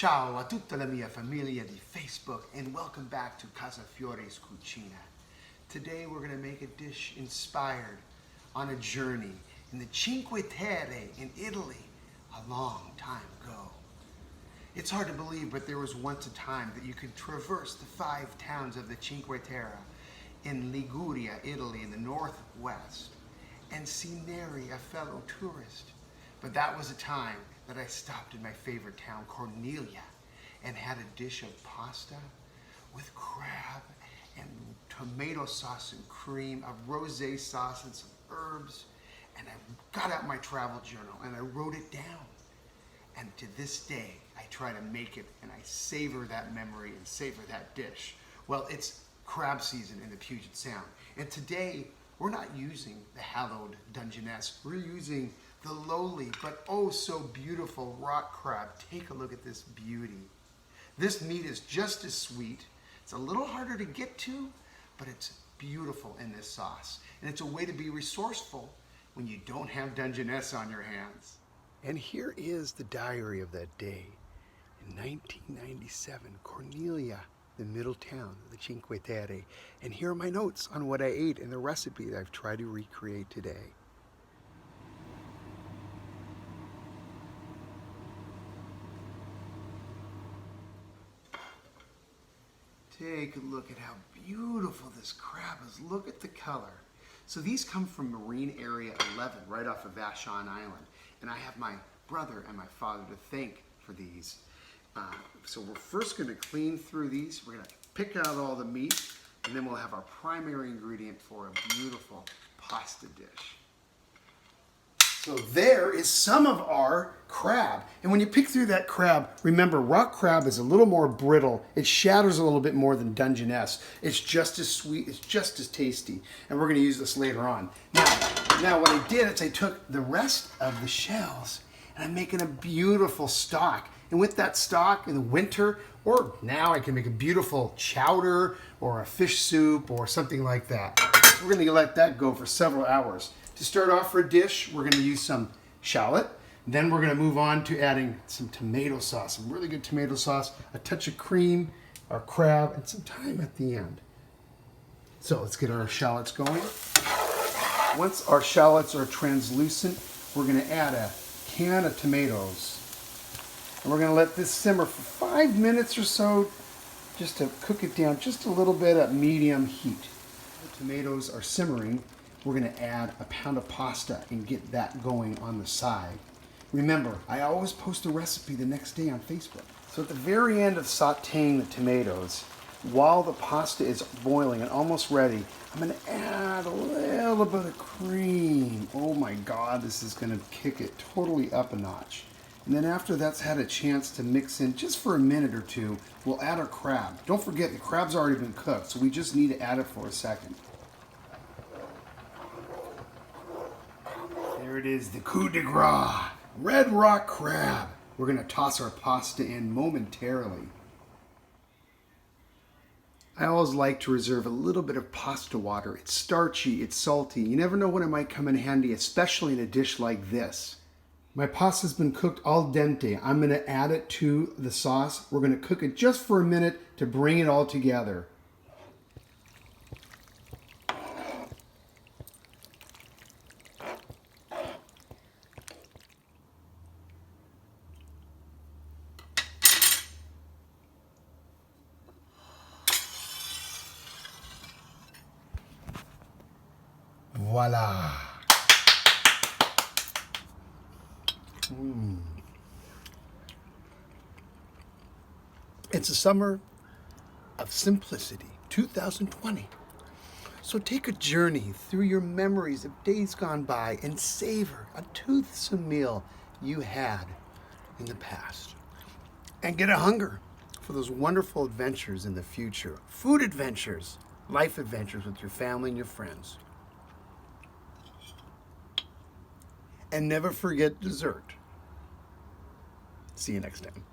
Ciao a tutta la mia famiglia di Facebook and welcome back to Casa Fiore's Cucina. Today we're going to make a dish inspired on a journey in the Cinque Terre in Italy a long time ago. It's hard to believe, but there was once a time that you could traverse the 5 towns of the Cinque Terre in Liguria, Italy in the northwest and see nary a fellow tourist. But that was a time that I stopped in my favorite town, Cornelia, and had a dish of pasta with crab and tomato sauce and cream, a rosé sauce and some herbs. And I got out my travel journal and I wrote it down. And to this day, I try to make it and I savor that memory and savor that dish. Well, it's crab season in the Puget Sound. And today, we're not using the hallowed Dungeness. We're using the lowly but oh so beautiful rock crab. Take a look at this beauty. This meat is just as sweet. It's a little harder to get to, but it's beautiful in this sauce. And it's a way to be resourceful when you don't have Dungeness on your hands. And here is the diary of that day. In 1997, Cornelia, the middle town of the Cinque Terre. And here are my notes on what I ate and the recipe that I've tried to recreate today. Take a look at how beautiful this crab is. Look at the color. So these come from Marine Area 11, right off of Vashon Island. And I have my brother and my father to thank for these. So we're first going to clean through these. We're going to pick out all the meat, and then we'll have our primary ingredient for a beautiful pasta dish. So there is some of our crab. And when you pick through that crab, remember, rock crab is a little more brittle. It shatters a little bit more than Dungeness. It's just as sweet, it's just as tasty. And we're going to use this later on. Now what I did is I took the rest of the shells and I'm making a beautiful stock. And with that stock in the winter, or now I can make a beautiful chowder or a fish soup or something like that. So we're going to let that go for several hours. To start off for a dish, we're going to use some shallot. Then we're going to move on to adding some tomato sauce, some really good tomato sauce, a touch of cream, our crab, and some thyme at the end. So let's get our shallots going. Once our shallots are translucent, we're going to add a can of tomatoes. And we're going to let this simmer for 5 minutes or so, just to cook it down just a little bit at medium heat. The tomatoes are simmering. We're going to add a pound of pasta and get that going on the side. Remember, I always post a recipe the next day on Facebook. So at the very end of sauteing the tomatoes, while the pasta is boiling and almost ready, I'm going to add a little bit of cream. Oh my God, this is going to kick it totally up a notch. And then after that's had a chance to mix in just for a minute or two, we'll add our crab. Don't forget, the crab's already been cooked, so we just need to add it for a second. There it is, the coup de grace, red rock crab. We're going to toss our pasta in momentarily. I always like to reserve a little bit of pasta water. It's starchy, it's salty. You never know when it might come in handy, especially in a dish like this. My pasta's been cooked al dente. I'm going to add it to the sauce. We're going to cook it just for a minute to bring it all together. Voila! It's a summer of simplicity, 2020. So take a journey through your memories of days gone by and savor a toothsome meal you had in the past. And get a hunger for those wonderful adventures in the future. Food adventures, life adventures with your family and your friends. And never forget dessert. See you next time.